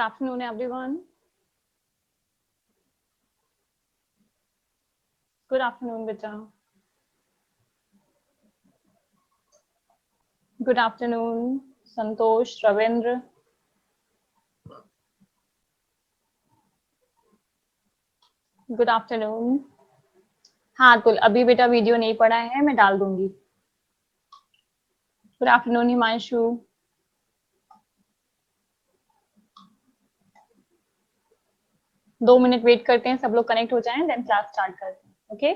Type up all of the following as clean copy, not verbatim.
afternoon, everyone. Good afternoon, beta. Good afternoon, Santosh, Ravindra. Good afternoon. हाँ तो अभी बेटा वीडियो नहीं पड़ा है, मैं डाल दूंगी. Good afternoon, Himanshu. दो मिनट वेट करते हैं, सब लोग कनेक्ट हो जाएं, देन क्लास स्टार्ट करते हैं. ओके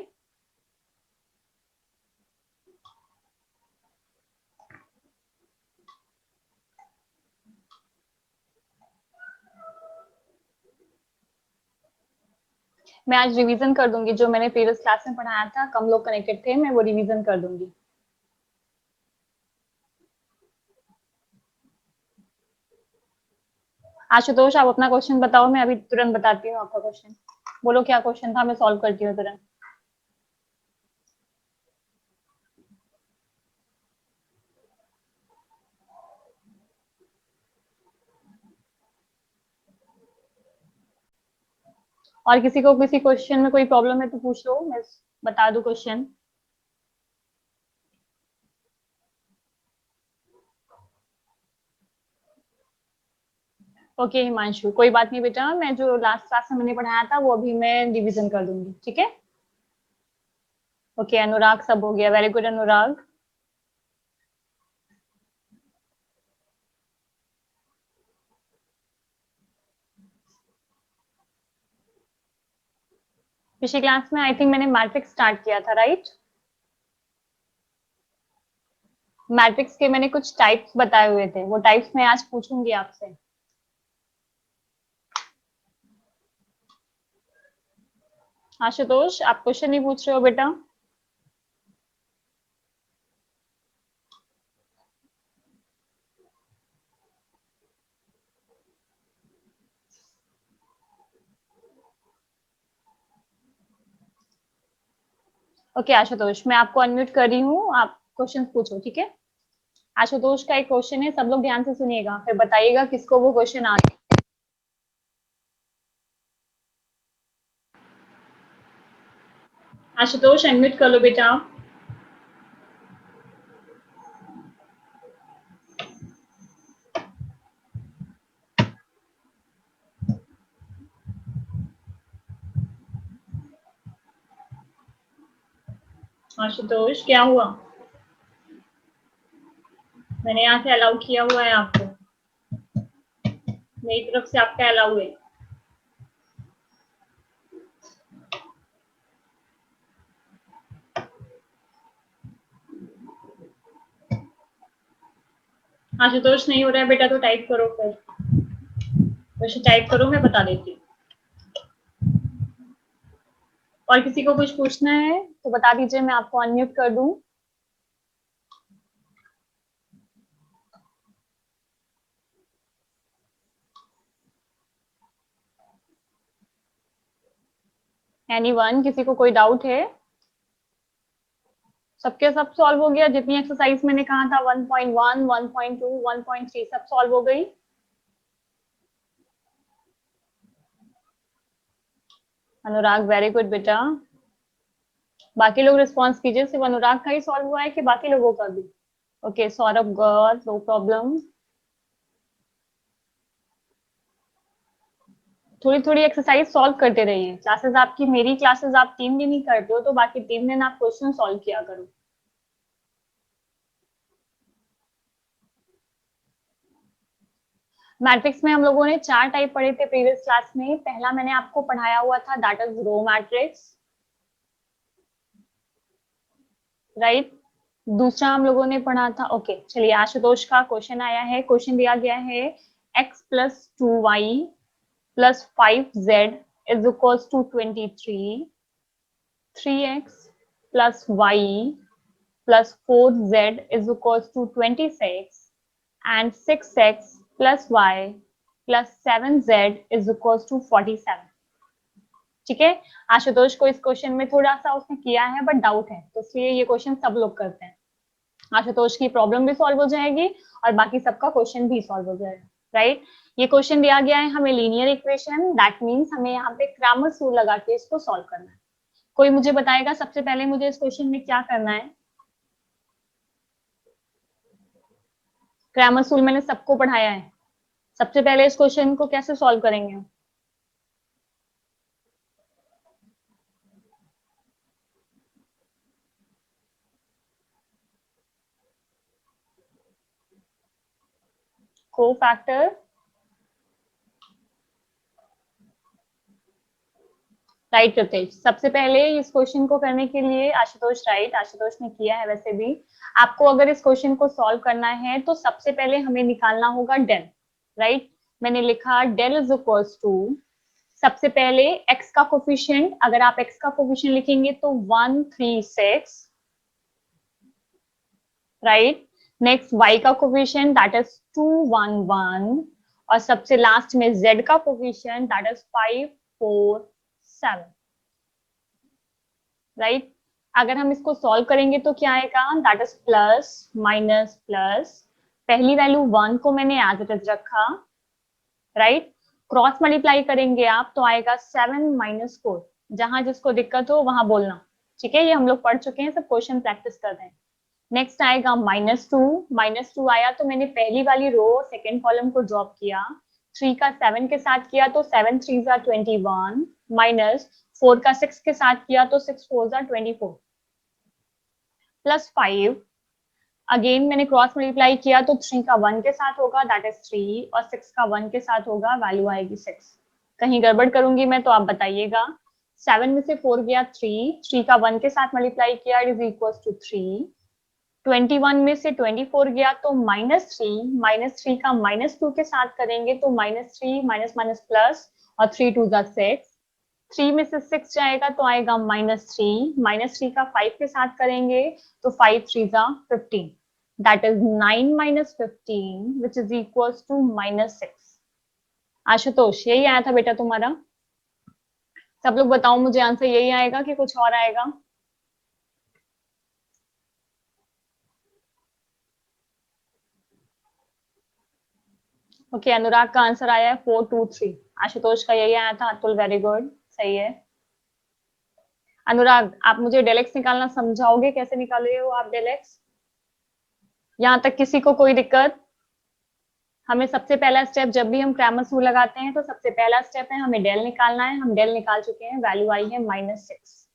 मैं आज रिवीजन कर दूंगी जो मैंने प्रीवियस क्लास में पढ़ाया था. कम लोग कनेक्टेड थे, मैं वो रिवीजन कर दूंगी. आशुतोष, आप अपना क्वेश्चन बताओ, मैं अभी तुरंत बताती हूँ आपका क्वेश्चन. बोलो क्या क्वेश्चन था, मैं सॉल्व करती हूँ तुरंत. और किसी को किसी क्वेश्चन में कोई प्रॉब्लम है तो पूछ लो, मैं बता दूं क्वेश्चन. ओके हिमांशु, कोई बात नहीं बेटा, मैं जो लास्ट क्लास में मैंने पढ़ाया था वो अभी मैं रिवीजन कर दूंगी. ठीक है. ओके अनुराग, सब हो गया. वेरी गुड अनुराग. पिछली क्लास में आई थिंक मैंने मैट्रिक्स स्टार्ट किया था, राइट? मैट्रिक्स के मैंने कुछ टाइप्स बताए हुए थे, वो टाइप्स मैं आज पूछूंगी आपसे. आशुतोष, आप क्वेश्चन नहीं पूछ रहे हो बेटा? ओके आशुतोष, मैं आपको अनम्यूट कर रही हूँ, आप क्वेश्चन पूछो. ठीक है. आशुतोष का एक क्वेश्चन है, सब लोग ध्यान से सुनिएगा, फिर बताइएगा किसको वो क्वेश्चन आ. आशुतोष अनम्यूट कर लो बेटा. आशुतोष क्या हुआ? मैंने यहाँ से अलाउ किया हुआ है आपको, मेरी तरफ से आपका अलाउ है. आशुतोष नहीं हो रहा है बेटा तो टाइप करो, फिर वैसे टाइप करो, मैं बता देती हूँ. और किसी को कुछ पूछना है तो बता दीजिए, मैं आपको अनम्यूट कर दूं. एनीवन, किसी को कोई डाउट है? सबके सब सॉल्व हो गया? जितनी एक्सरसाइज मैंने कहा था 1.1, 1.2, 1.3 सब सॉल्व हो गई? अनुराग वेरी गुड बेटा. बाकी लोग रिस्पॉन्स कीजिए, सिर्फ अनुराग का ही सॉल्व हुआ है कि बाकी लोगों का भी? ओके सौरभ गौर, नो प्रॉब्लम. थोड़ी थोड़ी एक्सरसाइज सॉल्व करते रहिए. क्लासेस आपकी, मेरी क्लासेस आप 3 दिन ही करते हो, तो बाकी 3 दिन आप क्वेश्चन सॉल्व किया करो. मैट्रिक्स में हम लोगों ने 4 टाइप पढ़े थे प्रीवियस क्लास में. पहला मैंने आपको पढ़ाया हुआ था, that is row matrix, right? दूसरा हम लोगों ने पढ़ा था, ओके चलिए आशुतोष का क्वेश्चन आया है. क्वेश्चन दिया गया है x plus 2y plus 5z is equals to 23, 3x plus y plus 4z is equals to 26 and 6x plus y plus 7z is equals to 47. ठीक है. आशुतोष को इस क्वेश्चन में थोड़ा सा उसने किया है बट डाउट है, तो इसलिए ये क्वेश्चन सब लोग करते हैं. आशुतोष की प्रॉब्लम भी सॉल्व हो जाएगी और बाकी सबका क्वेश्चन भी सॉल्व हो जाएगा, राइट? ये क्वेश्चन दिया गया है हमें लीनियर इक्वेशन, दैट मीन्स हमें यहाँ पे क्रैमर्स रूल लगा के इसको सॉल्व करना है। कोई मुझे बताएगा सबसे पहले मुझे इस क्वेश्चन में क्या करना है? क्रैमर्स रूल मैंने सबको पढ़ाया है। सबसे पहले इस क्वेश्चन को कैसे सॉल्व करेंगे? कोफैक्टर, राइट प्रत्येश। सबसे पहले इस क्वेश्चन को करने के लिए आशुतोष, राइट, आशुतोष ने किया है। वैसे भी आपको अगर इस क्वेश्चन को सॉल्व करना है तो सबसे पहले हमें निकालना होगा डेल, राइट। मैंने लिखा डेल इज इक्वल्स टू, सबसे पहले x का कोफिशिएंट, अगर आप x का कोफिशिएंट लिखेंगे तो 1 3 6, राइट। नेक्स्ट y का कोफिशिएंट दैट इज 2 1 1, और सबसे लास्ट में z का कोफिशिएंट दैट इज 5 4 7, राइट। अगर हम इसको सॉल्व करेंगे तो क्या आएगा? That is plus minus plus, पहली वैल्यू 1 को मैंने एज इट इज रखा, राइट। क्रॉस मल्टीप्लाई करेंगे आप तो आएगा 7 माइनस 4, जहां जिसको दिक्कत हो वहां बोलना, ठीक है। ये हम लोग पढ़ चुके हैं, सब क्वेश्चन प्रैक्टिस कर रहे हैं। नेक्स्ट आएगा -2, -2 आया तो मैंने पहली वाली रो सेकेंड कॉलम को ड्रॉप किया, 3 का 7 के साथ किया तो 7 3 21, माइनस 4 का 6 के साथ किया तो 6 4 24, प्लस 5, अगेन मैंने क्रॉस मल्टीप्लाई किया तो 3 का 1 के साथ होगा दैट इज 3, और 6 का 1 के साथ होगा, वैल्यू आएगी 6। कहीं गड़बड़ करूंगी मैं तो आप बताइएगा। 7 में से 4 गया 3, 3 का 1 के साथ मल्टीप्लाई किया इज इक्वल टू 3, 21 में से 24 गया तो -3, -3 का -2 के साथ करेंगे तो -3 माइनस माइनस प्लस, और 3 2 6, 3 में से 6 जाएगा तो आएगा -3, -3 का 5 के साथ करेंगे तो 5 3 15, that is 9 minus 15 which is equal to -6। Ashutosh यही आया था बेटा तुम्हारा? सब लोग बताओ मुझे, आंसर यही आएगा कि कुछ और आएगा? ओके, अनुराग का आंसर आया है 423, आशुतोष का यही आया था। अतुल वेरी गुड, सही है। अनुराग आप मुझे डेलेक्स निकालना समझाओगे, कैसे निकाल रहे हो आप डेलेक्स? यहाँ तक किसी को कोई दिक्कत? हमें सबसे पहला स्टेप, जब भी हम क्रैमर्स रूल लगाते हैं तो सबसे पहला स्टेप है हमें डेल निकालना है। हम डेल निकाल चुके हैं, वैल्यू आई है -6।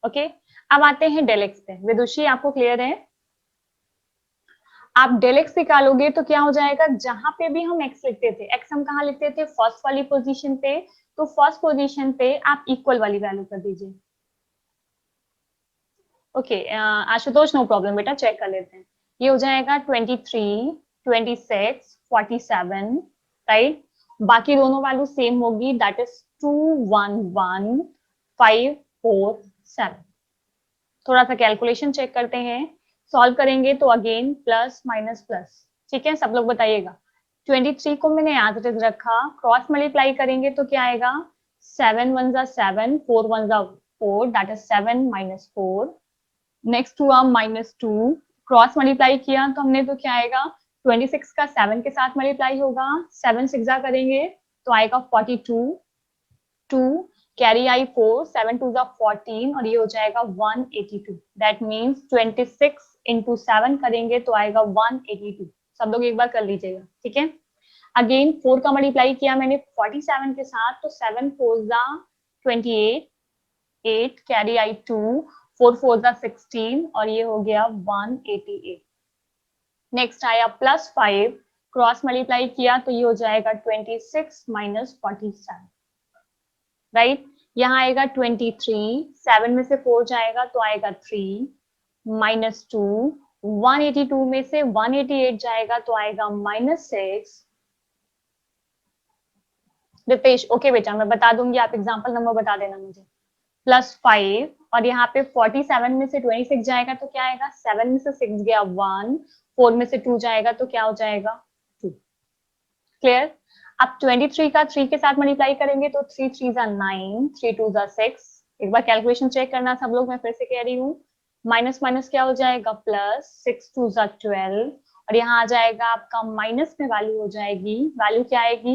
ओके, अब आते हैं डेलेक्स पे। विदुषी आपको क्लियर है? आप डेल एक्स निकालोगे तो क्या हो जाएगा, जहां पे भी हम एक्स लिखते थे, एक्स हम कहाँ लिखते थे? फर्स्ट वाली पोजीशन पे, तो फर्स्ट पोजीशन पे आप इक्वल वाली वैल्यू कर दीजिए। ओके, आशुतोष नो प्रॉब्लम बेटा, चेक कर लेते हैं। ये हो जाएगा 23 26 47, राइट। बाकी दोनों वैल्यू सेम होगी, दैट इज 2 1 1 5 4 7। थोड़ा सा कैलकुलेशन चेक करते हैं, सॉल्व करेंगे तो अगेन प्लस माइनस प्लस, ठीक है। सब लोग बताइएगा। 23 को मैंने एज इट इज रखा, क्रॉस मल्टीप्लाई करेंगे तो क्या आएगा? 7 1 7, 4 1 4, दैट इज 7 माइनस 4। नेक्स्ट हुआ -2, क्रॉस मल्टीप्लाई किया तो हमने तो क्या आएगा? 26 का 7 के साथ मल्टीप्लाई होगा, 7 6 करेंगे तो आएगा 42, 2 कैरी आई 4, 7 2 14, और ये हो जाएगा 182। दैट मीन्स 26 इंटू 7 करेंगे तो आएगा 182। सब लोग एक बार कर लीजिएगा, ठीक है। अगेन 4 का मल्टीप्लाई किया मैंने 47 के साथ तो 7 4 28, 8 कैरी आई 2, 4 4 16, और ये हो गया 188। नेक्स्ट आया +5, क्रॉस मल्टीप्लाई किया तो ये हो जाएगा 26 माइनस 47, राइट। यहाँ आएगा 23, 7 में से 4 जाएगा तो आएगा 3, -2, 182 में से 188 जाएगा तो आएगा -6। रितेश ओके बेटा, मैं बता दूंगी, आप एग्जाम्पल नंबर बता देना मुझे। +5, और यहाँ पे 47 में से 26 जाएगा तो क्या आएगा? 7 में से 6 गया 1, 4 में से 2 जाएगा तो क्या हो जाएगा? 2। क्लियर? अब 23 का 3 के साथ मल्टीप्लाई करेंगे तो 3 3 9, 3 2 6। एक बार कैलकुलेशन चेक करना सब लोग, मैं फिर से कह रही हूँ। माइनस माइनस क्या हो जाएगा? प्लस, 6 2 12, और यहाँ आ जाएगा आपका माइनस में वैल्यू हो जाएगी, वैल्यू क्या आएगी,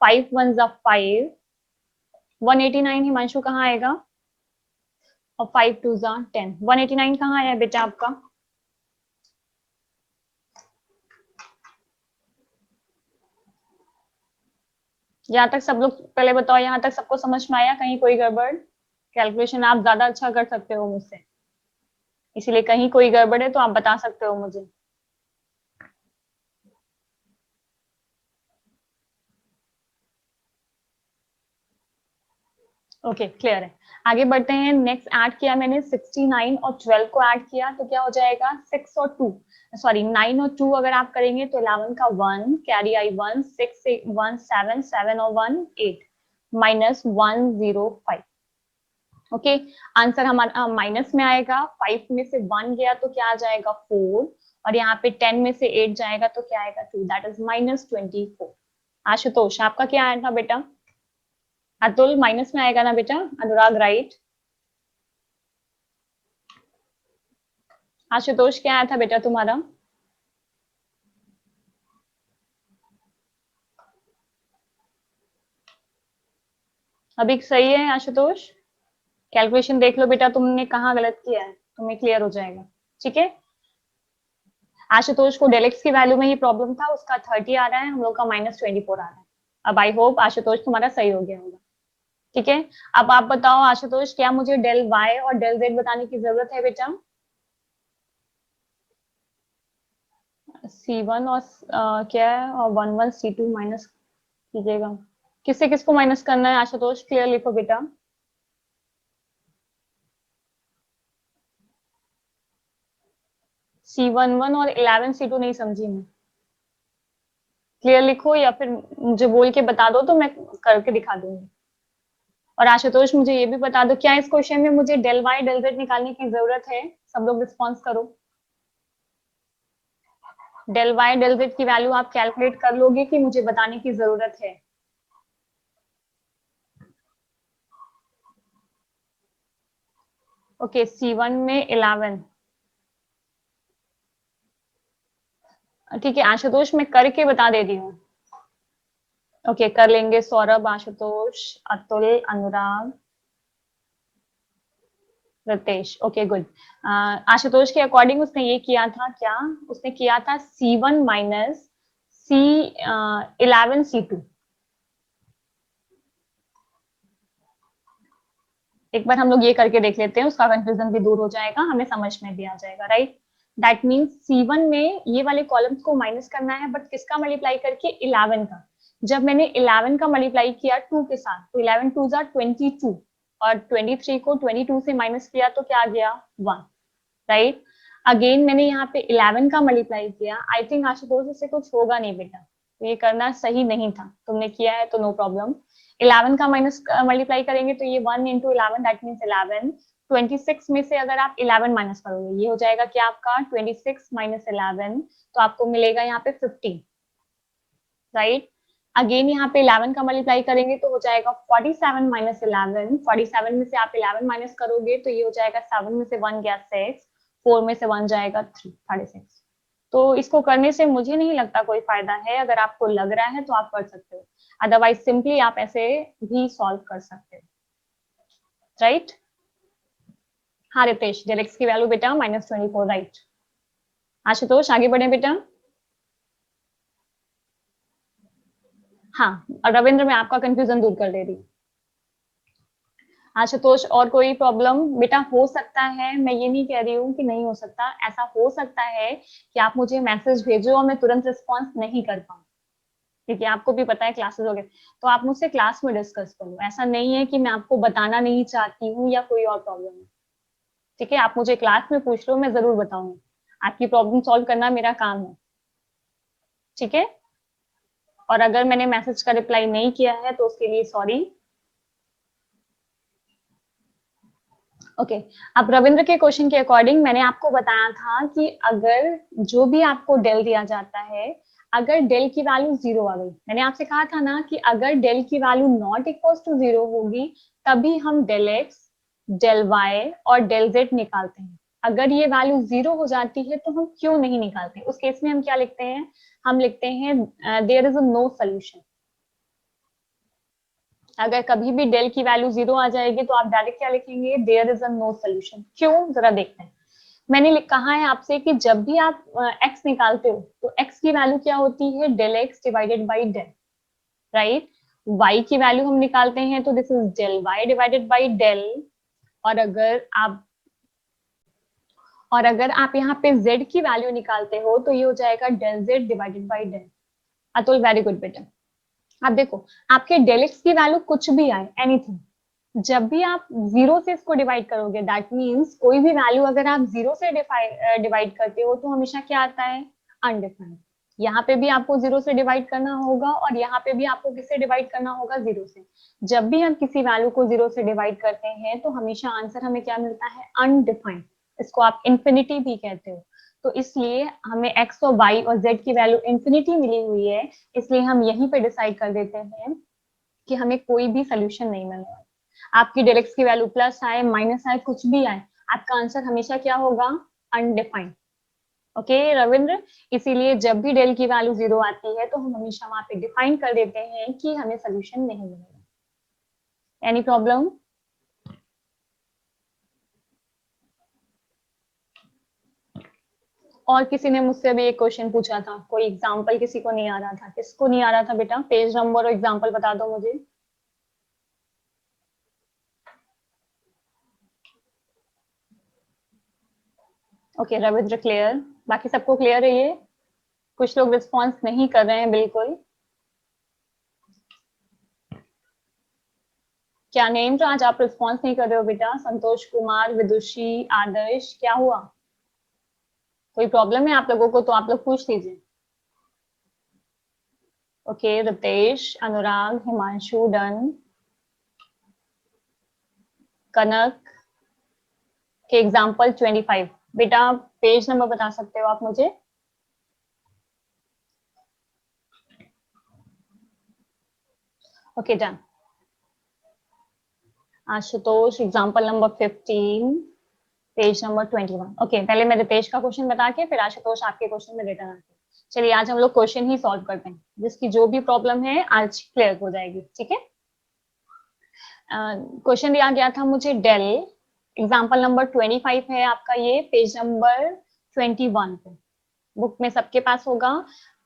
5 1 जा 5, 189 हिमांशु कहाँ आएगा, और 5 2 जा 10, 189 कहाँ आया बेटा आपका, यहाँ तक सब लोग पहले बताओ, यहाँ तक सबको समझ में आया, कहीं कोई गड़बड़, कैलकुलेशन आप ज्यादा अच्छा कर सकते हो मुझसे, इसीलिए कहीं कोई गड़बड़ है तो आप बता सकते हो मुझे। ओके क्लियर है, आगे बढ़ते हैं। नेक्स्ट ऐड किया मैंने 69 और 12 को ऐड किया तो क्या हो जाएगा, 6 और 2 सॉरी 9 और 2 अगर आप करेंगे तो 11 का 1 कैरी आई 1, 6 1 7 7 और 1 8 माइनस 105। ओके आंसर हमारा माइनस में आएगा, 5 में से 1 गया तो क्या आ जाएगा 4, और यहाँ पे 10 में से 8 जाएगा तो क्या आएगा 2, दैट इज -24। आशुतोष आपका क्या आया था बेटा, अतुल माइनस में आएगा ना बेटा, अनुराग राइट, आशुतोष क्या आया था बेटा तुम्हारा, अभी सही है आशुतोष, कैलकुलेशन देख लो बेटा तुमने कहाँ गलत किया है, तुम्हें क्लियर हो जाएगा, ठीक है। आशुतोष को डेलेक्स की वैल्यू में ही प्रॉब्लम था, उसका 30 आ रहा है, हम लोग का -24 आ रहा है। अब आई होप आशुतोष तुम्हारा सही हो गया होगा, ठीक है। अब आप बताओ आशुतोष, क्या मुझे डेल वाई और डेल जेड बताने की जरूरत है बेटा, C1 और क्या है, और 11 C2 माइनस कीजिएगा, किससे किसको माइनस करना है आशुतोष, क्लियर लिखो बेटा, C11 और 11 C2 नहीं समझी मैं, क्लियर लिखो या फिर मुझे बोल के बता दो तो मैं करके दिखा दूंगी। और आशुतोष मुझे ये भी बता दो, क्या इस क्वेश्चन में मुझे डेल वाई डेल जेड निकालने की जरूरत है, सब लोग रिस्पॉन्स करो, डेल वाई डेल जेड की वैल्यू आप कैलकुलेट कर लोगे कि मुझे बताने की जरूरत है, ओके C1 में 11, ठीक है आशुतोष मैं करके बता दे रही हूँ, ओके कर लेंगे सौरभ, आशुतोष, अतुल, अनुराग, रितेश, ओके गुड। आशुतोष के अकॉर्डिंग उसने ये किया था, क्या उसने किया था, C1 माइनस C11 C2, एक बार हम लोग ये करके देख लेते हैं, उसका कंफ्यूजन भी दूर हो जाएगा, हमें समझ में भी आ जाएगा, राइट। दैट मीन्स C1 में ये वाले कॉलम्स को माइनस करना है, बट किसका मल्टीप्लाई करके, 11 का। जब मैंने 11 का मल्टीप्लाई किया 2 के साथ तो 11 2 जा 22, और 23 को 22 से माइनस किया तो क्या आ गया 1, राइट। अगेन मैंने यहाँ पे 11 का मल्टीप्लाई किया, आई थिंक आशुतोष इससे कुछ होगा नहीं बेटा, तो ये करना सही नहीं था, तुमने किया है तो नो प्रॉब्लम। 11 का माइनस मल्टीप्लाई करेंगे तो ये 1 इंटू 11 दैट मीन्स 11, 26 में से अगर आप 11 माइनस करोगे ये हो जाएगा क्या आपका 26 माइनस 11, तो आपको मिलेगा यहाँ पे 15, राइट। अगेन यहाँ पे 11 का मल्टीप्लाई करेंगे तो हो जाएगा 47 माइनस 11, 47 में से आप 11 माइनस करोगे तो ये हो जाएगा 7 में से 1 गया 6, 4 में से 1 जाएगा 3, 36। तो इसको करने से मुझे नहीं लगता कोई फायदा है, अगर आपको लग रहा है तो आप कर सकते हो, अदरवाइज सिंपली आप ऐसे भी सॉल्व कर सकते हो, राइट। हाँ रितेश, डेल एक्स की वैल्यू बेटा -24, राइट। आशुतोष आगे बढ़े बेटा, हाँ और रविंद्र मैं आपका कंफ्यूजन दूर कर दे रही हूँ। आशुतोष और कोई प्रॉब्लम बेटा, हो सकता है, मैं ये नहीं कह रही हूँ कि नहीं हो सकता, ऐसा हो सकता है कि आप मुझे मैसेज भेजो और मैं तुरंत रिस्पॉन्स नहीं कर पाऊँ, क्योंकि आपको भी पता है क्लासेस हो गए, तो आप मुझसे क्लास में डिस्कस करो, ऐसा नहीं है कि मैं आपको बताना नहीं चाहती हूँ या कोई और प्रॉब्लम है, ठीक है। आप मुझे क्लास में पूछ लो, मैं जरूर बताऊंगी, आपकी प्रॉब्लम सॉल्व करना मेरा काम है, ठीक है। और अगर मैंने मैसेज का रिप्लाई नहीं किया है तो उसके लिए सॉरी, ओके अब रविंद्र के क्वेश्चन के अकॉर्डिंग मैंने आपको बताया था कि अगर जो भी आपको डेल दिया जाता है, अगर डेल की वैल्यू 0 आ गई, मैंने आपसे कहा था ना कि अगर डेल की वैल्यू नॉट इक्वल टू 0 होगी तभी हम डेल एक्स, डेल वाई और डेल जेड निकालते हैं, अगर ये वैल्यू 0 हो जाती है तो हम क्यों नहीं निकालते? उस केस में हम क्या लिखते हैं? हम लिखते हैं there is a no solution. अगर कभी भी डेल की वैल्यू 0 आ जाएगी तो आप डायरेक्ट क्या लिखेंगे? There is a no solution. क्यों? जरा देखते हैं। मैंने कहा है आपसे कि जब भी आप x निकालते हो तो x की वैल्यू क्या होती है? Del x divided by del, right? y की वैल्यू हम निकालते हैं तो this is del y divided by del. और अगर आप यहाँ पे z की वैल्यू निकालते हो तो ये हो जाएगा del z divided by del. Atul very good बेटा। अब देखो, आपके डेल x की वैल्यू कुछ भी आए, एनीथिंग, जब भी आप 0 से इसको डिवाइड करोगे, दैट मीन्स कोई भी वैल्यू अगर आप 0 से डिवाइड करते हो तो हमेशा क्या आता है? अनडिफाइंड। यहाँ पे भी आपको 0 से डिवाइड करना होगा और यहाँ पे भी आपको किससे डिवाइड करना होगा? 0 से। जब भी हम किसी वैल्यू को 0 से डिवाइड करते हैं तो हमेशा आंसर हमें क्या मिलता है? अनडिफाइंड। इसको आप इंफिनिटी भी कहते हो। तो इसलिए हमें x और y और z की वैल्यू इंफिनिटी मिली हुई है, इसलिए हम यहीं पे डिसाइड कर देते हैं कि हमें कोई भी सोल्यूशन नहीं मिलने वाला। आपकी डेल एक्स की वैल्यू प्लस आए, माइनस आए, कुछ भी आए, आपका आंसर हमेशा क्या होगा? अनडिफाइंड। ओके रविंद्र, इसीलिए जब भी डेल की वैल्यू 0 आती है तो हम हमेशा वहां पे डिफाइन कर देते हैं कि हमें सोल्यूशन नहीं मिलेगा। Any problem? और किसी ने मुझसे अभी एक क्वेश्चन पूछा था, कोई एग्जाम्पल किसी को नहीं आ रहा था? किसको नहीं आ रहा था बेटा? पेज नंबर और एग्जाम्पल बता दो मुझे। ओके रविंद्र क्लियर, बाकी सबको क्लियर है ये? कुछ लोग रिस्पॉन्स नहीं कर रहे हैं बिल्कुल। क्या नेम तो आज आप रिस्पॉन्स नहीं कर रहे हो बेटा? संतोष कुमार, विदुषी, आदर्श, क्या हुआ? कोई प्रॉब्लम है आप लोगों को तो आप लोग पूछ लीजिए। ओके रितेश, अनुराग, हिमांशु, डन, कनक के एग्जाम्पल 25। बेटा पेज नंबर बता सकते हो आप मुझे? Okay done. Ashutosh example number 15, page number 21। Okay पहले मैं रितेश का क्वेश्चन बता के फिर आशुतोष आपके क्वेश्चन में रिटर्न आते हैं। चलिए आज हम लोग क्वेश्चन ही सॉल्व करते हैं, जिसकी जो भी प्रॉब्लम है आज क्लियर हो जाएगी, ठीक है? क्वेश्चन दिया गया था मुझे डेल, एग्जाम्पल नंबर 25 है आपका, ये पेज नंबर 21 पे बुक में सबके पास होगा।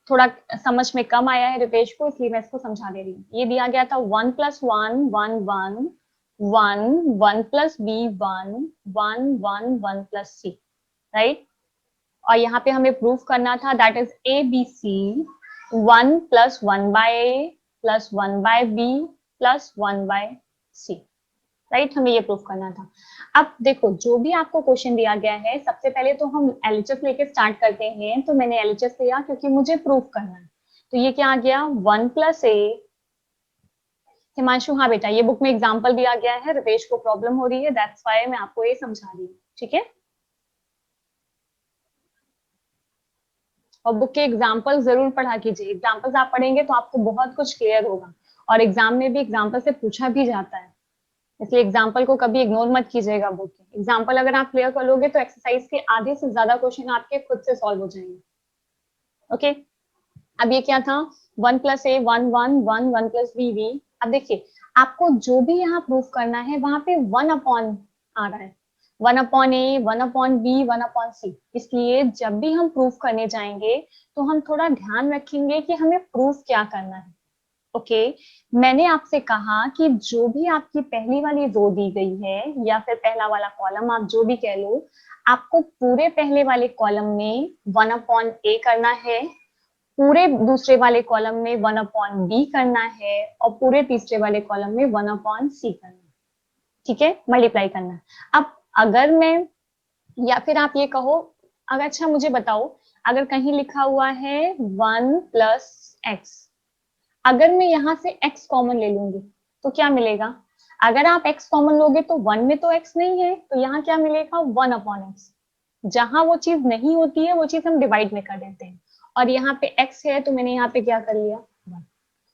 थोड़ा समझ में कम आया है रितेश को, इसलिए मैं इसको समझा दे रही हूँ। ये दिया गया था 1 + 1 1 1 1 1 + b 1 1 1 1 + c, राइट? और यहाँ पे हमें प्रूव करना था that is A B C 1 + 1/a + 1/b + 1/c, राइट? हमें ये प्रूफ करना था। अब देखो, जो भी आपको क्वेश्चन दिया गया है, सबसे पहले तो हम एलएचएस लेके स्टार्ट करते हैं। तो मैंने एलएचएस लिया क्योंकि मुझे प्रूफ करना है। तो ये क्या आ गया? 1 + a। हिमांशु, हाँ बेटा, ये बुक में एग्जाम्पल दिया गया है, रितेश को प्रॉब्लम हो रही है, दैट्स व्हाई मैं आपको ये समझा रही हूँ, ठीक है? और बुक के एग्जाम्पल जरूर पढ़ा कीजिए। एग्जाम्पल्स आप पढ़ेंगे तो आपको बहुत कुछ क्लियर होगा, और एग्जाम में भी एग्जाम्पल से पूछा भी जाता है, इसलिए एग्जाम्पल को कभी इग्नोर मत कीजिएगा। बुक के एग्जाम्पल अगर आप क्लियर कर लोगे तो एक्सरसाइज के आधे से ज्यादा क्वेश्चन आपके खुद से सॉल्व हो जाएंगे। ओके, अब ये क्या था? 1 + a 1 1 1 1 + b v। अब देखिए, आपको जो भी यहाँ प्रूफ करना है वहां पे 1 आ रहा है, 1/a 1/b 1/c। इसलिए जब भी हम प्रूफ करने जाएंगे तो हम थोड़ा ध्यान रखेंगे कि हमें प्रूफ क्या करना है। ओके, मैंने आपसे कहा कि जो भी आपकी पहली वाली रो दी गई है या फिर पहला वाला कॉलम, आप जो भी कह लो, आपको पूरे पहले वाले कॉलम में 1/a करना है, पूरे दूसरे वाले कॉलम में 1/b करना है, और पूरे तीसरे वाले कॉलम में 1/c करना है, ठीक है? मल्टीप्लाई करना है। अब अगर मैं, या फिर आप ये कहो, अगर अच्छा मुझे बताओ, अगर कहीं लिखा हुआ है 1 + x, अगर मैं यहाँ से x कॉमन ले लूंगी तो क्या मिलेगा? अगर आप x कॉमन लोगे तो 1 में तो x नहीं है, तो यहाँ क्या मिलेगा? 1/x। जहां वो चीज नहीं होती है वो चीज हम डिवाइड में कर देते हैं, और यहाँ पे x है तो मैंने यहाँ पे क्या कर लिया? 1।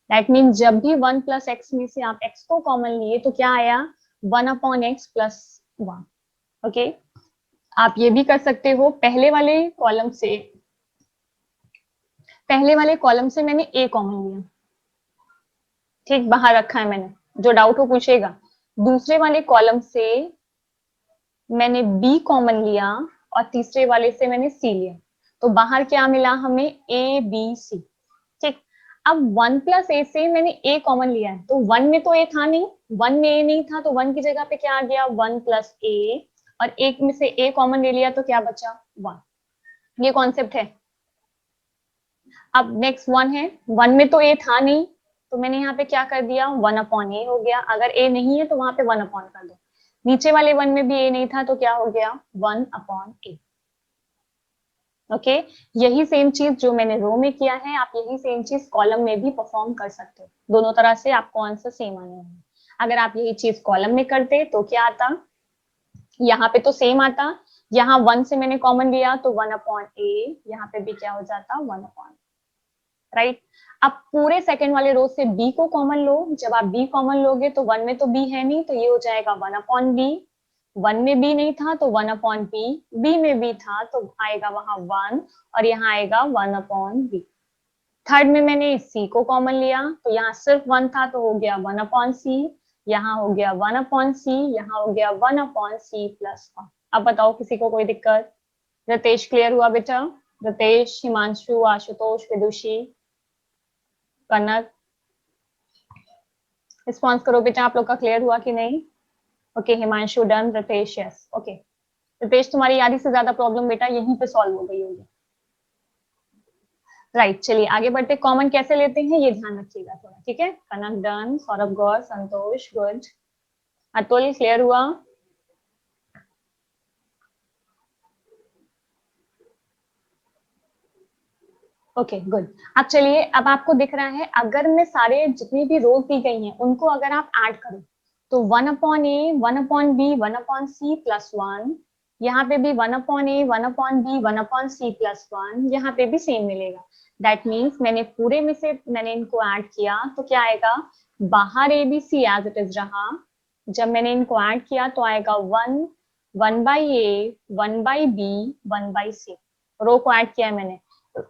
दैट मीन जब भी 1 + x में से आप x को कॉमन लिए तो क्या आया? 1/x + 1। ओके, आप ये भी कर सकते हो, पहले वाले कॉलम से मैंने ए कॉमन लिया, ठीक, बाहर रखा है मैंने, जो डाउट हो पूछेगा। दूसरे वाले कॉलम से मैंने बी कॉमन लिया और तीसरे वाले से मैंने सी लिया, तो बाहर क्या मिला हमें, ए बी सी, ठीक। अब 1 प्लस ए से मैंने ए कॉमन लिया है, तो 1 में तो ए था नहीं, 1 में ए नहीं था, तो 1 की जगह पे क्या आ गया, 1 प्लस ए, और एक में से ए कॉमन ले लिया तो क्या बचा, 1। ये कॉन्सेप्ट है। अब नेक्स्ट 1 है, 1 में तो ए था नहीं, तो मैंने यहाँ पे क्या कर दिया, 1 अपॉन ए हो गया, अगर ए नहीं है तो वहां पे 1 अपॉन कर दो। नीचे वाले 1 में भी ए नहीं था तो क्या हो गया, 1 अपॉन ए। ओके, यही सेम चीज जो मैंने रो में किया है, आप यही सेम चीज कॉलम में भी परफॉर्म कर सकते हो, दोनों तरह से आपको आंसर सेम आने होंगे। अगर आप यही चीज कॉलम में करते तो क्या आता, यहाँ पे तो सेम आता, यहाँ 1 से मैंने कॉमन लिया तो 1 अपॉन ए, यहाँ पे भी क्या हो जाता, 1 अपॉन, राइट। अब पूरे सेकंड वाले रो से b को कॉमन लो, जब आप b कॉमन लोगे तो 1 में तो b है नहीं, तो ये हो जाएगा 1 अपॉन बी, 1 में b नहीं था तो 1 अपॉन b, b में b था तो आएगा वहां 1, और यहाँ आएगा 1 अपॉन b। थर्ड में मैंने c को कॉमन लिया, तो यहाँ सिर्फ 1 था तो हो गया 1 अपॉन c, यहाँ हो गया 1 अपॉन c, यहाँ हो गया 1 अपॉन c प्लस 1। अब बताओ किसी को कोई दिक्कत? रितेश क्लियर हुआ बेटा? रितेश, हिमांशु, आशुतोष, विदुषी, कनक, रिस्पॉन्स करो बेटा, आप लोग का क्लियर हुआ कि नहीं? Okay, Himanshu done, Ritesh yes, okay. Ritesh, तुम्हारी आधी से ज्यादा प्रॉब्लम बेटा यहीं पे सॉल्व हो गई होगी। राइट, चलिए आगे बढ़ते, कॉमन कैसे लेते हैं ये ध्यान रखिएगा थोड़ा, ठीक है। कनक डन, सौरभ गौर, संतोष गुड, अतुल क्लियर हुआ? Okay good. अब चलिए, अब आपको दिख रहा है, अगर मैं सारे जितनी भी रोज दी गई हैं उनको अगर आप ऐड करो तो 1 upon A, 1 upon B, 1 upon C plus 1, यहाँ पे भी 1 upon A, 1 upon B, 1 upon C plus 1, यहाँ पे भी सेम मिलेगा। दैट मीन्स मैंने पूरे में से मैंने इनको ऐड किया तो क्या आएगा, बाहर A B C as it is रहा, जब मैंने इनको ऐड किया तो आएगा 1, 1 by A, 1 by B, 1 by C, row को ऐड किया है मैंने।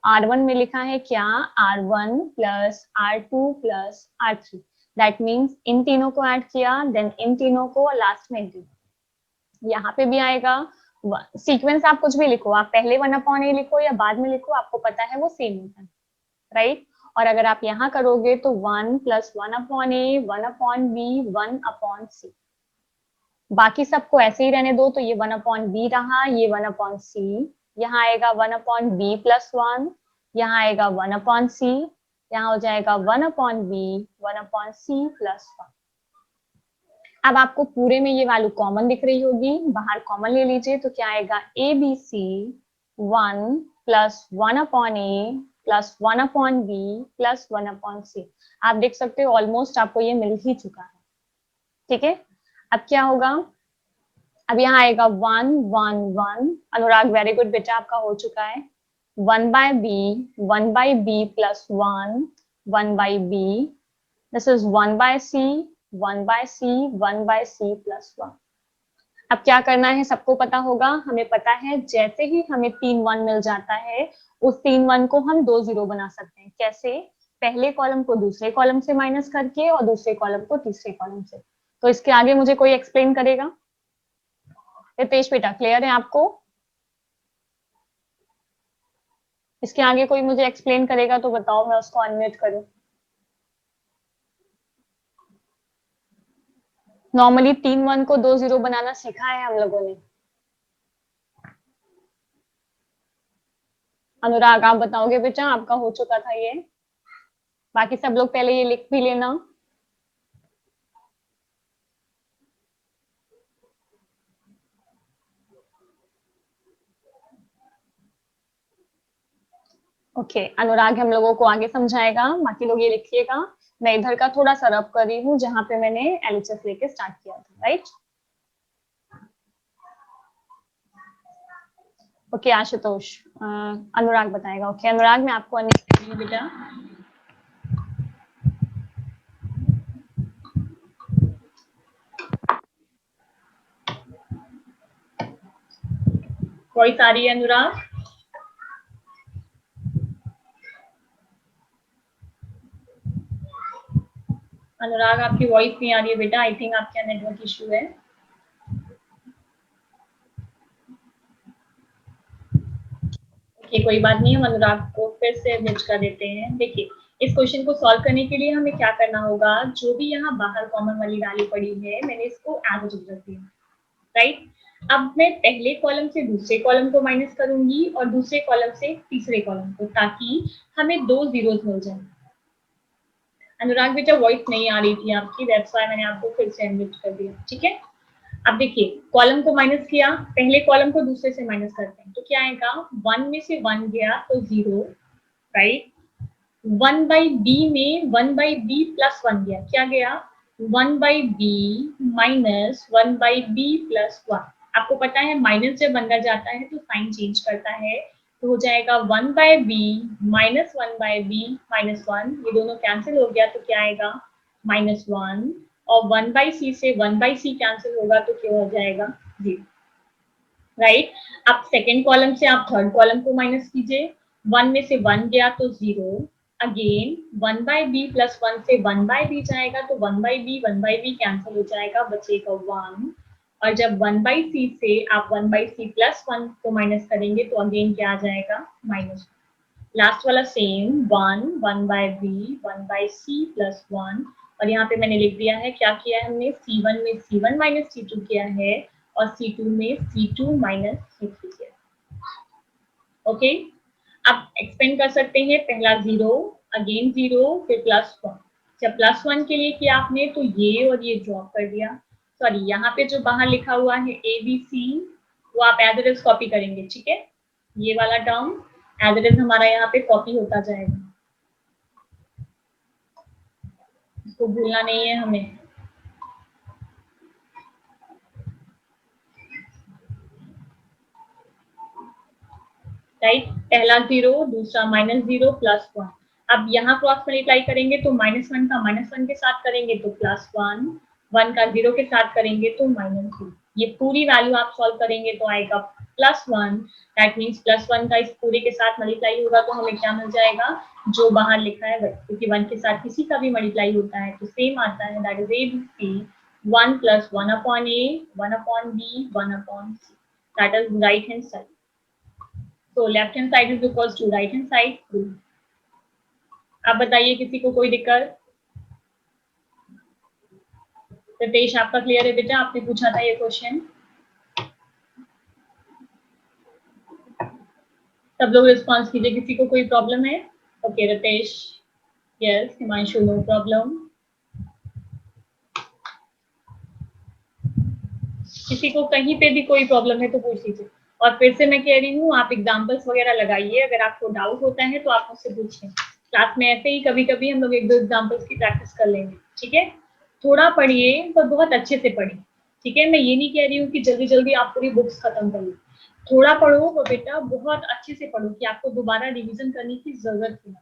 R1 में लिखा है क्या, R1 plus R2 plus R3, that means in तीनों को ऐड किया, देन इन तीनों को, और लास्ट में इन तीनों। यहाँ पे भी आएगा, सीक्वेंस आप कुछ भी लिखो, आप पहले 1 अपॉन ए लिखो या बाद में लिखो, आपको पता है वो सेम होता है, राइट। और अगर आप यहाँ करोगे तो 1 plus 1 upon A, 1 upon B, 1 upon सी, बाकी सबको ऐसे ही रहने दो, तो ये 1 अपॉन बी रहा, ये 1 अपॉन सी, यहाँ आएगा 1 अपॉन बी प्लस 1, यहाँ आएगा 1 अपॉन सी, यहाँ हो जाएगा 1 upon B, 1 upon C plus 1। अब आपको पूरे में ये वैल्यू कॉमन दिख रही होगी, बाहर कॉमन ले लीजिए तो क्या आएगा, A B C 1 plus 1 upon A plus 1 upon B plus 1 upon C. आप देख सकते हो ऑलमोस्ट आपको ये मिल ही चुका है, ठीक है। अब क्या होगा, अब यहाँ आएगा 1 1 1, अनुराग वेरी गुड बेटा, आपका हो चुका है। 1 by B, 1 by B plus 1, 1 by B, this is 1 by C, 1 by C, 1 by C plus 1। अब क्या करना है सबको पता होगा, हमें पता है जैसे ही हमें 3 1 मिल जाता है, उस 3 1 को हम 2 0 बना सकते हैं। कैसे? पहले कॉलम को दूसरे कॉलम से माइनस करके और दूसरे कॉलम को तीसरे कॉलम से। तो इसके आगे मुझे कोई एक्सप्लेन करेगा? रितेश बेटा क्लियर है आपको? इसके आगे कोई मुझे एक्सप्लेन करेगा तो बताओ, मैं उसको अनम्यूट करूं। नॉर्मली 3 1 को 2 0 बनाना सीखा है हम लोगों ने। अनुराग आप बताओगे बेटा, आपका हो चुका था ये, बाकी सब लोग पहले ये लिख भी लेना। ओके, अनुराग हम लोगों को आगे समझाएगा, बाकी लोग ये लिखिएगा। मैं इधर का थोड़ा सा रब कर रही हूँ जहां पे मैंने एलएचएस लेके स्टार्ट किया था, राइट। ओके आशुतोष, अनुराग बताएगा। ओके अनुराग, मैं आपको अनम्यूट कर रही हूँ बेटा। वॉइस आ रही है अनुराग? अनुराग आपकी वॉइस नहीं आ रही है बेटा, आई थिंक आपका नेटवर्क इशू है। ओके, कोई बात नहीं, हम अनुराग को फिर से मिर्च कर देते हैं। देखिए, इस क्वेश्चन को सॉल्व करने के लिए हमें क्या करना होगा, जो भी यहाँ बाहर कॉमन वाली वैल्यू पड़ी है मैंने इसको एज इट इज रख दिया, राइट। अब मैं पहले कॉलम से दूसरे कॉलम को माइनस करूंगी और दूसरे कॉलम से तीसरे कॉलम को, ताकि हमें दो जीरोस मिल जाए। अनुराग बेटा वॉइस नहीं आ रही थी आपकी, दैट्स व्हाई मैंने आपको फिर से एनरिच कर दिया, ठीक है। अब देखिए, कॉलम को माइनस किया, पहले कॉलम को दूसरे से माइनस करते हैं, तो क्या आएगा, 1 में से 1 गया तो 0, राइट। 1 बाई बी में 1 बाई बी प्लस 1 गया, क्या गया, 1 by B minus 1 by B plus 1। आपको पता है माइनस जब अंदर जाता है तो साइन चेंज करता है, तो हो जाएगा 1 by B minus 1 by B minus 1, ये दोनों कैंसिल हो गया तो क्या आएगा, -1। और 1 बाई सी से 1 बाई सी कैंसिल होगा तो क्या हो जाएगा, 0, राइट। अब सेकेंड कॉलम से आप थर्ड कॉलम को माइनस कीजिए, 1 में से 1 गया तो 0, अगेन 1 बाई बी प्लस 1 से 1 बाई बी जाएगा तो 1 बाई बी कैंसिल हो जाएगा, बचेगा 1। और जब 1 बाई सी से आप 1 बाई सी प्लस 1 को माइनस करेंगे तो अगेन क्या आ जाएगा, -1। लास्ट वाला same 1 by B 1 by C plus 1, और यहाँ पे मैंने लिख दिया है, क्या किया है हमने, C1 में C1 माइनस C2 किया है और C2 में C2 माइनस C3 किया, ओके। अब एक्सपेंड कर सकते हैं, पहला 0, अगेन 0, फिर +1। जब +1 के लिए किया आपने तो ये और ये ड्रॉप कर दिया, सॉरी यहाँ पे जो बाहर लिखा हुआ है ABC वो आप एज इट इज कॉपी करेंगे, ठीक है। ये वाला टर्म एज इट इज हमारा यहाँ पे कॉपी होता जाएगा, इसको भूलना नहीं है हमें। राइट, पहला 0, दूसरा -0 +1। अब यहाँ क्रॉस मल्टीप्लाई करेंगे तो -1 का -1 के साथ करेंगे तो +1, 1 का 0 के साथ करेंगे तो -2। ये पूरी वैल्यू आप सॉल्व करेंगे तो आएगा +1, दैट मीन्स +1 का इस पूरे के साथ मल्टीप्लाई होगा तो हमें क्या मिल जाएगा, जो बाहर लिखा है वही, क्योंकि 1 के साथ किसी का भी मल्टीप्लाई होता है तो सेम आता है, that is ABC 1 + 1 upon A 1 upon B 1 upon C, that is right hand side. So left hand side is equals to right hand side, true। आप बताइए किसी को कोई दिक्कत? रितेश आपका क्लियर है बेटा, आपने पूछा था ये क्वेश्चन, सब लोग रिस्पॉन्स कीजिए, किसी को कोई प्रॉब्लम है? Okay Ritesh, yes, Himanshu no problem. किसी को कहीं पे भी कोई प्रॉब्लम है तो पूछ लीजिए। और फिर से मैं कह रही हूँ, आप एग्जाम्पल्स वगैरह लगाइए, अगर आपको डाउट होता है तो आप मुझसे पूछिए। क्लास में ऐसे ही कभी कभी हम लोग एक दो एग्जाम्पल्स की प्रैक्टिस कर लेंगे, ठीक है। थोड़ा पढ़िए पर बहुत अच्छे से पढ़िए, ठीक है। मैं ये नहीं कह रही हूँ कि जल्दी जल्दी आप पूरी बुक्स खत्म करिए, थोड़ा पढ़ो वो बेटा, बहुत अच्छे से पढ़ो कि आपको दोबारा रिविजन करने की जरूरत है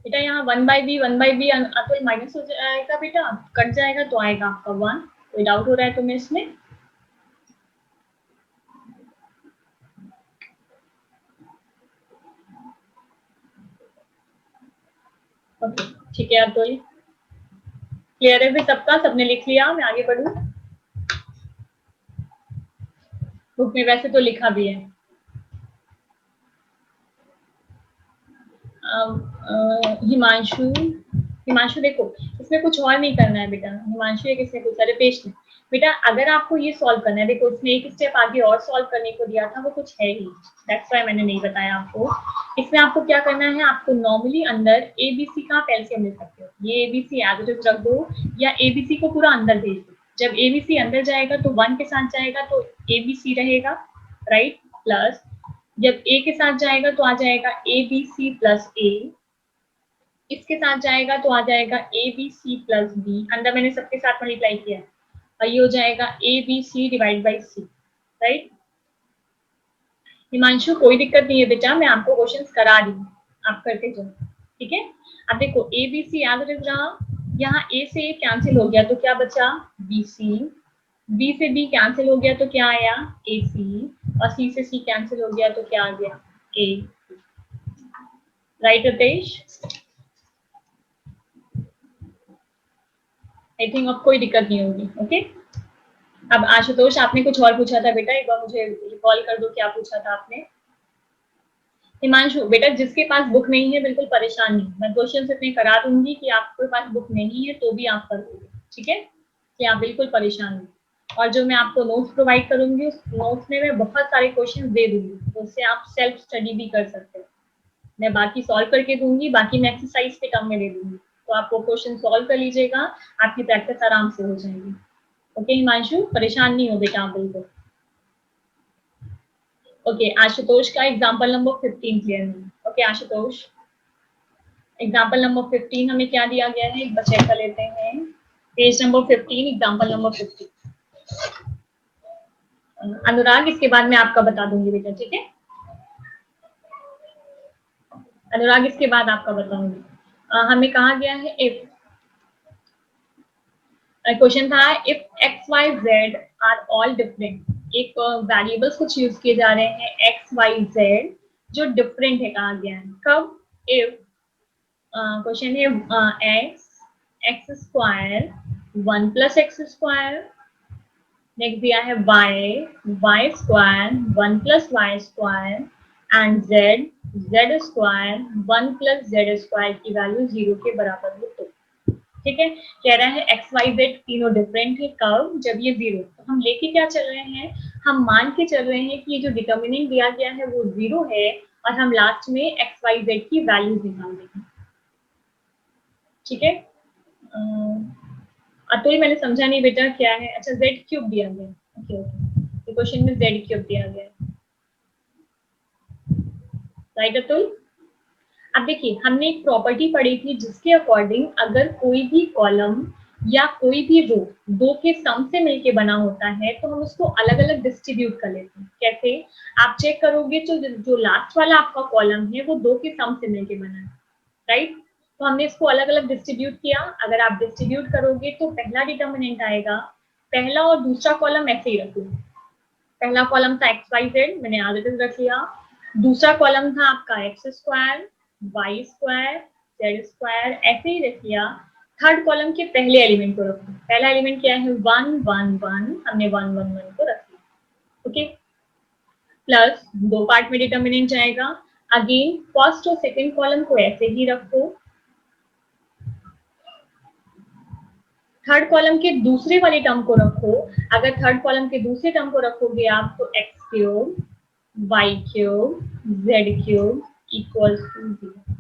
बेटा। यहाँ 1/b अतुल माइनस हो जाएगा बेटा, कट जाएगा तो आएगा आपका 1। कोई डाउट हो रहा है तुम्हें इसमें? ओके ठीक है अतुल, क्लियर है भी सबका, सबने लिख लिया, मैं आगे बढ़ूं? बुक में वैसे तो लिखा भी है। हिमांशु, हिमांशु देखो इसमें कुछ और नहीं करना है बेटा, हिमांशु ये किसने पूछा, रितेश ने। बेटा अगर आपको ये सॉल्व करना है, देखो इसमें एक स्टेप आगे और सॉल्व करने को दिया था, वो कुछ है ही, दैट्स व्हाई मैंने नहीं बताया आपको। इसमें आपको क्या करना है, आपको नॉर्मली अंदर एबीसी का आप एलसीएम ले सकते हो, ये एबीसी एज इट इज रख दो या एबीसी को पूरा अंदर भेज दो। जब एबीसी अंदर जाएगा तो 1 के साथ जाएगा तो एबीसी रहेगा, राइट, प्लस जब ए के साथ जाएगा तो आ जाएगा ए बी सी प्लस ए, इसके साथ जाएगा तो आ जाएगा A B C plus B, अंदर मैंने सबके साथ मल्टीप्लाई किया है, और ये हो जाएगा A B C divide by C, right. Himanshu कोई दिक्कत नहीं है बेटा, मैं आपको क्वेश्चंस करा रही हूँ, आप करते जाओ, ठीक है। अब देखो A B C as it is रहा, यहाँ ए से ए कैंसिल हो गया तो क्या बचा, बी सी, बी से बी कैंसिल हो गया तो क्या आया, ए सी, और सी से सी कैंसिल हो गया तो क्या आ गया, ए। राइट रितेश? आई थिंक अब कोई दिक्कत नहीं होगी। ओके, अब आशुतोष आपने कुछ और पूछा था बेटा, एक बार मुझे रिकॉल कर दो क्या पूछा था आपने। हिमांशु बेटा, जिसके पास बुक नहीं है बिल्कुल परेशान नहीं, मैं क्वेश्चन इतने करा दूंगी कि आपके पास बुक नहीं है तो भी आप करोगे, ठीक है, कि आप बिल्कुल परेशान नहीं। और जो मैं आपको नोट्स प्रोवाइड करूंगी उस नोट्स में मैं बहुत सारे क्वेश्चन दे दूंगी, तो उससे आप सेल्फ स्टडी भी कर सकते हो। मैं बाकी सॉल्व करके दूंगी, बाकी मैं एक्सरसाइज के टर्म में दे दूंगी, तो आप वो क्वेश्चन सॉल्व कर लीजिएगा, आपकी प्रैक्टिस आराम से हो जाएगी। ओके हिमांशु, परेशान नहीं हो बेटा आप बिल्कुल। ओके, आशुतोष का एग्जाम्पल नंबर 15 क्लियर नहीं। ओके आशुतोष, एग्जाम्पल नंबर 15 हमें क्या दिया गया है, एक बार चेक कर लेते हैं। Page number 15, example number 15। अनुराग, इसके बाद मैं आपका बता दूंगी बेटा, ठीक है। अनुराग, इसके बाद आपका बताऊंगी। हमें कहा गया है इफ, क्वेश्चन था if x y z are all different. एक वेरिएबल्स कुछ यूज किए जा रहे हैं एक्स वाई जेड जो डिफरेंट है, कहा गया है कब, इफ क्वेश्चन है x x square 1 + x², next दिया है y square 1 + y² and z square 1 + z² की वैल्यू 0 के बराबर हो तो। ठीक है, कह रहा है एक्स वाई जेड तीनों डिफरेंट है कब, जब ये 0। तो हम लेके क्या चल रहे हैं, हम मान के चल रहे हैं कि ये जो डिटर्मिनेंट दिया गया है वो 0 है, और हम लास्ट में एक्स वाई जेड की वैल्यूज निकाल देंगे। ठीक है, अतुल मैंने समझा नहीं बेटा क्या है, अच्छा जेड क्यूब दिया गया, ओके ओके, क्वेश्चन में जेड क्यूब दिया गया, राइट अतुल। अब देखिए, हमने एक प्रॉपर्टी पढ़ी थी जिसके अकॉर्डिंग अगर कोई भी कॉलम या कोई भी रो दो के सम से मिलके बना होता है तो हम उसको अलग अलग डिस्ट्रीब्यूट कर लेते हैं। कैसे, आप चेक करोगे तो जो लास्ट वाला आपका कॉलम है वो दो के सम से मिलके बना है, राइट। तो हमने इसको अलग अलग डिस्ट्रीब्यूट किया। अगर आप डिस्ट्रीब्यूट करोगे तो पहला डिटर्मिनेंट आएगा, पहला और दूसरा कॉलम ऐसे ही रखो। पहला कॉलम था एक्स वाई जेड, मैंने एज इट इज रख लिया। दूसरा कॉलम था आपका x square y square z square, ऐसे ही रख लिया। थर्ड कॉलम के पहले एलिमेंट को रखो, पहला एलिमेंट क्या है 1 1 1, हमने 1 1 1 को रख लिया। ओके, प्लस दो पार्ट में डिटर्मिनेंट जाएगा। अगेन फर्स्ट और सेकेंड कॉलम को ऐसे ही रखो। थर्ड कॉलम के दूसरे वाले टर्म को रखो। अगर थर्ड कॉलम के दूसरे टर्म को रखोगे आप तो x³ y³ z³ equals to 0।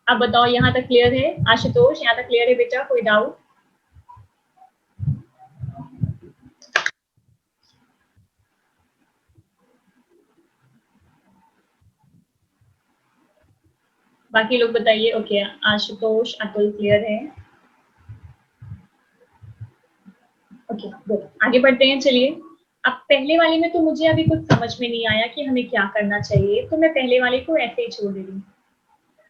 अब बताओ यहाँ तक क्लियर है आशुतोष, यहाँ तक क्लियर है बेटा, कोई डाउट? बाकी लोग बताइए। ओके आशुतोष अतुल क्लियर है। ओके गुड, आगे बढ़ते हैं। चलिए, अब पहले वाले में तो मुझे अभी कुछ समझ में नहीं आया कि हमें क्या करना चाहिए, तो मैं पहले वाले को ऐसे ही छोड़ दे रही हूँ।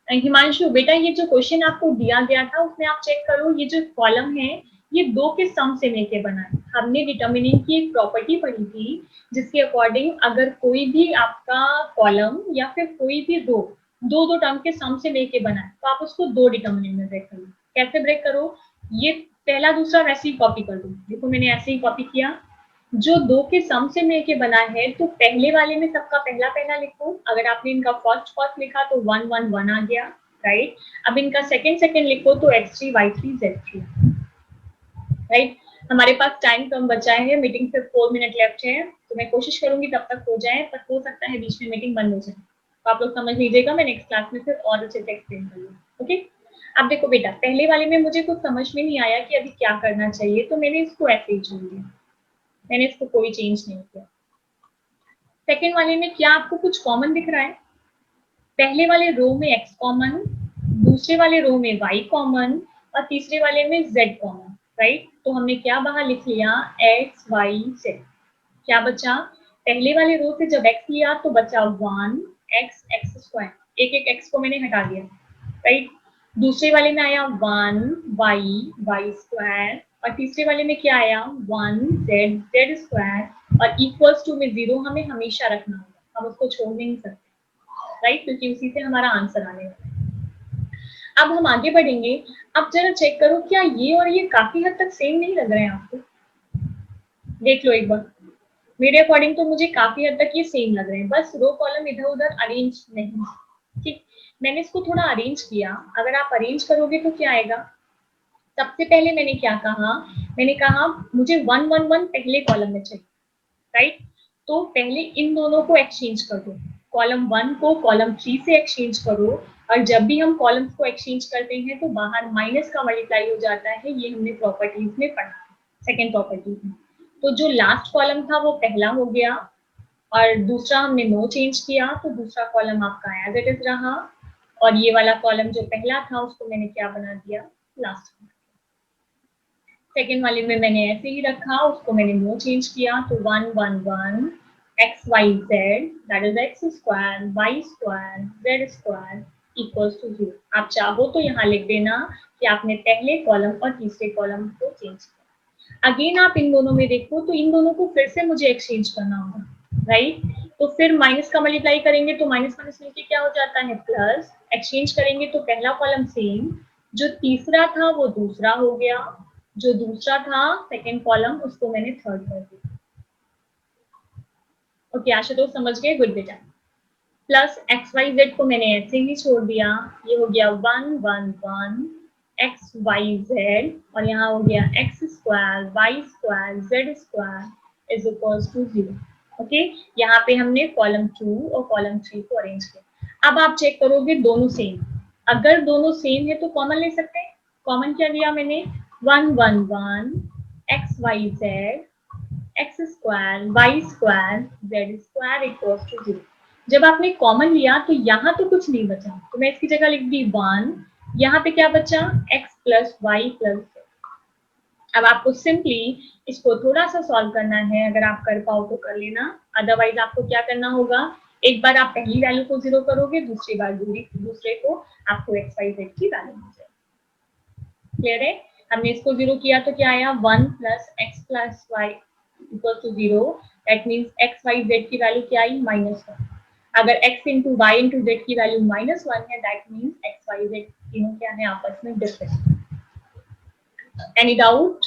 हिमांशु बेटा, ये जो क्वेश्चन आपको दिया गया था उसमें आप चेक करो, ये जो कॉलम है ये दो के सम से मिलके बना है। हमने डिटर्मिनेंट की एक प्रॉपर्टी पढ़ी थी जिसके अकॉर्डिंग अगर कोई भी आपका कॉलम या फिर कोई भी रो दो दो टर्म के सम से मिलके बना है तो आप उसको दो डिटर्मिनेंट में ब्रेक करो। कैसे ब्रेक करो, ये पहला दूसरा वैसे ही कॉपी कर दो। देखो मैंने ऐसे ही कॉपी किया, जो दो के सम से मिलके बना है तो पहले वाले में सबका पहला पहला लिखो। अगर आपने इनका फर्स्ट फर्स्ट लिखा तो 1 1 1 आ गया, राइट। अब इनका सेकंड सेकंड लिखो तो x3 y3 z3, राइट। हमारे पास टाइम कम बचा है, मीटिंग से 4 मिनट लेफ्ट है, तो मैं कोशिश करूंगी तब तक हो जाए, पर हो सकता है बीच में मीटिंग बंद हो जाए, तो आप लोग समझ लीजिएगा, मैं नेक्स्ट क्लास में फिर और अच्छे से एक्सप्लेन करूंगी। ओके, अब देखो बेटा, पहले वाले में मुझे कुछ समझ में नहीं आया कि अभी क्या करना चाहिए, तो मैंने इसको ऐसे ही छोड़ दिया, मैंने इसको कोई चेंज नहीं किया। सेकेंड वाले में क्या आपको कुछ कॉमन दिख रहा है? पहले वाले रो में x कॉमन, दूसरे वाले रो में y कॉमन, और तीसरे वाले में z कॉमन, राइट। तो हमने क्या बाहर लिख लिया x y z। क्या बचा, पहले वाले रो से जब x लिया तो बचा 1 x x², एक एक x को मैंने हटा दिया, राइट। दूसरे वाले में आया 1 y y² और तीसरे वाले में क्या आया 1 z z स्क्वायर और इक्वल्स टू में 0 हमें हमेशा रखना होगा, हम उसको छोड़ नहीं सकते, राइट, क्योंकि उसी से हमारा आंसर आने वाला है। अब हम आगे बढ़ेंगे। अब जरा चेक करो क्या ये और ये काफी हद तक सेम नहीं लग रहे हैं आपको? देख लो एक बार, मेरे अकॉर्डिंग तो मुझे काफी हद तक ये सेम लग रहे हैं, बस रो कॉलम इधर उधर अरेंज नहीं। ठीक, मैंने इसको थोड़ा अरेंज किया। अगर आप अरेंज करोगे तो क्या आएगा? सबसे पहले मैंने क्या कहा, मैंने कहा मुझे 1 1 1 पहले कॉलम में चाहिए, राइट। तो पहले इन दोनों को एक्सचेंज कर दो, कॉलम 1 को कॉलम 3 से एक्सचेंज करो। और जब भी हम कॉलम्स को एक्सचेंज करते हैं तो बाहर माइनस का मल्टीप्लाई हो जाता है, ये हमने प्रॉपर्टीज में पढ़ा, सेकेंड प्रॉपर्टीज में। तो जो लास्ट कॉलम था वो पहला हो गया और दूसरा हमने नो चेंज किया, तो दूसरा कॉलम आपका एज इट इज रहा और ये वाला कॉलम जो पहला था उसको मैंने क्या बना दिया, लास्ट। सेकेंड वाले में मैंने ऐसे ही रखा, उसको मैंने नो चेंज किया, तो 1 1 1 x y z that is x square y square z square equals to 0। आप चाहो तो यहाँ लिख देना कि आपने पहले कॉलम और तीसरे कॉलम को चेंज किया। अगेन आप इन दोनों में देखो तो इन दोनों को फिर से मुझे एक्सचेंज करना होगा, राइट। तो फिर माइनस का मल्टीप्लाई करेंगे तो माइनस माइनस मिलके क्या हो जाता है प्लस, एक्सचेंज करेंगे तो पहला कॉलम सेम, जो तीसरा था वो दूसरा हो गया, जो दूसरा था सेकेंड कॉलम उसको मैंने थर्ड कर दिया। ओके आशुतोष समझ गए, गुड बेटा। प्लस एक्स वाई जेड को मैंने ऐसे ही छोड़ दिया, ये हो गया 1 1 1 एक्स वाई जेड और यहाँ हो गया x square y square z square is equals to 0। Okay, यहाँ पे हमने कॉलम 2 और कॉलम 3 को अरेंज किया। अब आप चेक करोगे दोनों सेम, अगर दोनों सेम है तो कॉमन ले सकते हैं। कॉमन क्या लिया मैंने 1 1 1 x y z x square y square z square equals to 0। जब आपने कॉमन लिया तो यहाँ तो कुछ नहीं बचा, तो मैं इसकी जगह लिख दी 1, यहाँ पे क्या बचा x plus y plus z. अब आपको सिंपली इसको थोड़ा सा सॉल्व करना है, अगर आप कर पाओ तो कर लेना, अदरवाइज आपको क्या करना होगा, एक बार आप पहली वैल्यू को 0 करोगे, दूसरी बार दूसरे को आपको एक्स वाई जेड की वैल्यू मिल जाएगी। क्लियर है? हमने इसको 0 किया तो क्या आया 1 plus x plus y equal to 0, that means x y z की वैल्यू क्या आई -1। अगर x into y into z की वैल्यू -1 है, that means x y z तीनों क्या है आपस में डिफरेंट। Any doubt?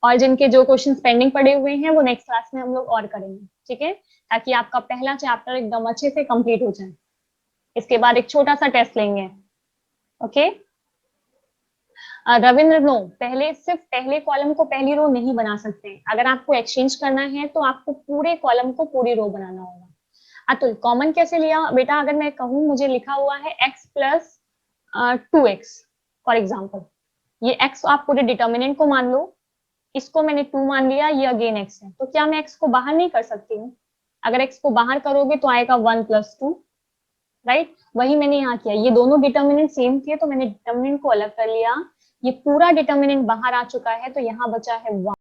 और जिनके जो क्वेश्चंस पेंडिंग पड़े हुए हैं वो नेक्स्ट क्लास में हम लोग और करेंगे, ठीक है, ताकि आपका पहला चैप्टर एकदम अच्छे से कंप्लीट हो जाए। इसके बाद एक छोटा सा टेस्ट लेंगे, ओके। रविंद्र नो, पहले सिर्फ पहले कॉलम को पहली रो नहीं बना सकते, अगर आपको एक्सचेंज करना है तो आपको पूरे कॉलम को पूरी रो बनाना होगा। अतुल कॉमन कैसे लिया बेटा? अगर मैं कहूँ मुझे लिखा हुआ है x plus 2x for example, ये x आप पूरे डिटर्मिनेंट को मान लो, इसको मैंने 2 मान लिया, ये अगेन x है, तो क्या मैं x को बाहर नहीं कर सकती हूँ? अगर x को बाहर करोगे तो आएगा 1 प्लस 2, राइट। वही मैंने यहाँ किया, ये दोनों डिटर्मिनेंट सेम थे तो मैंने डिटर्मिनेंट को अलग कर लिया, ये पूरा डिटर्मिनेंट बाहर आ चुका है तो यहाँ बचा है 1।